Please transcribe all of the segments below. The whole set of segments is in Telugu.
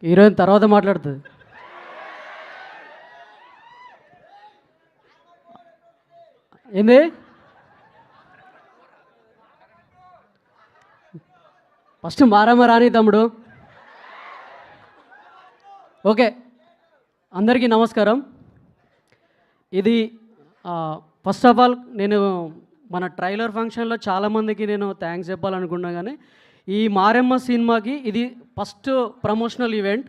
హీరోయిన్ తర్వాత మాట్లాడుతుంది. ఏంది ఫస్ట్ మారమ్మ రాని తమ్ముడు. ఓకే, అందరికీ నమస్కారం. ఇది ఫస్ట్ ఆఫ్ ఆల్ నేను మన ట్రైలర్ ఫంక్షన్లో చాలామందికి నేను థ్యాంక్స్ చెప్పాలనుకున్నా, కానీ ఈ మారెమ్మ సినిమాకి ఇది first promotional event.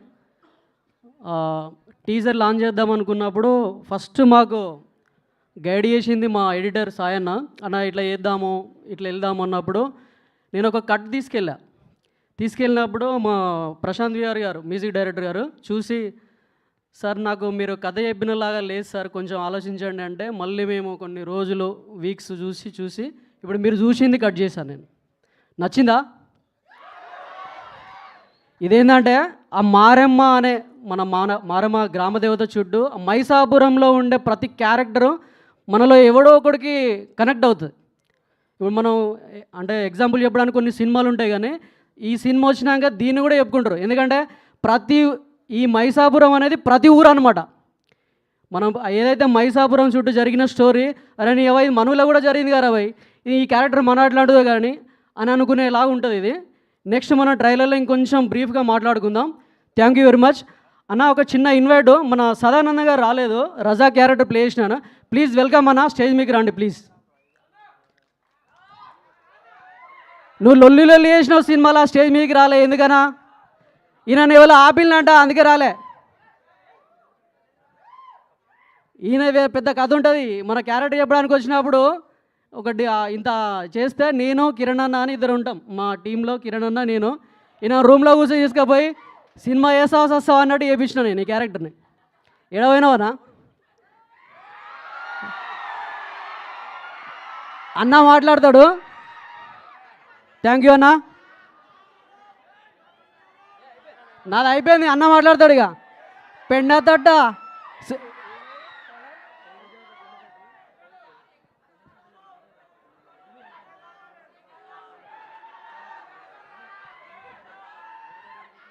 Teaser launch చేద్దాం అనుకున్నప్పుడు ఫస్ట్ మాకు గైడ్ చేసింది మా ఎడిటర్ సాయన్న. అన్న ఇట్లా చేద్దాము, ఇట్లా వెళ్దాము అన్నప్పుడు నేను ఒక కట్ తీసుకెళ్ళినప్పుడు మా ప్రశాంత్ విఆర్ గారు మ్యూజిక్ డైరెక్టర్ గారు చూసి, సార్ నాకు మీరు కథ చెప్పినలాగా లేదు సార్, కొంచెం ఆలోచించండి అంటే మళ్ళీ మేము కొన్ని రోజులు వీక్స్ చూసి ఇప్పుడు మీరు చూసింది కట్ చేశాను నేను. నచ్చిందా? ఇదేంటంటే ఆ మారెమ్మ అనే మన మారెమ్మ గ్రామదేవత చుట్టూ మైసాపురంలో ఉండే ప్రతి క్యారెక్టరు మనలో ఎవడో ఒకడికి కనెక్ట్ అవుతుంది. ఇప్పుడు మనం అంటే ఎగ్జాంపుల్ చెప్పడానికి కొన్ని సినిమాలు ఉంటాయి, కానీ ఈ సినిమా వచ్చినాక దీన్ని కూడా చెప్పుకుంటారు. ఎందుకంటే ఈ మైసాపురం అనేది ప్రతి ఊరు అనమాట. మనం ఏదైతే మైసాపురం చుట్టూ జరిగిన స్టోరీ, అరే నీ అవై మనువులో కూడా జరిగింది కదా అవై, ఈ క్యారెక్టర్ మన అట్లాంటిదో కానీ అని అనుకునేలాగా ఉంటుంది ఇది. నెక్స్ట్ మన ట్రైలర్లో ఇంకొంచెం బ్రీఫ్గా మాట్లాడుకుందాం. థ్యాంక్ యూ వెరీ మచ్ అన్న. ఒక చిన్న ఇన్వైట్, మన సదానంద గారు రాలేదు, రజా క్యారెక్టర్ ప్లే చేసినాను. ప్లీజ్ వెల్కమ్ అన్న, స్టేజ్ మీకు రండి ప్లీజ్. నువ్వు లొల్లి చేసినావు సినిమాలో, స్టేజ్ మీదకి రాలే ఎందుకనా? ఈయన ఎవరో ఆపిల్నంట, అందుకే రాలే. ఈయన పెద్ద కథ ఉంటుంది. మన క్యారెక్టర్ చెప్పడానికి వచ్చినప్పుడు ఒకటి ఇంత చేస్తే నేను కిరణ్ అన్న అని ఇద్దరు ఉంటాం మా టీంలో. కిరణ్ అన్న నేను ఈయన రూమ్లో కూర్చొని తీసుకుపోయి సినిమా వస్తావు అన్నట్టు చేయించిన నేను ఈ క్యారెక్టర్ని. ఎడవైనావనా అన్న మాట్లాడతాడు. థ్యాంక్ యూ అన్న. నాది అయిపోయింది, అన్న మాట్లాడతాడు. ఇక పెండ తట్ట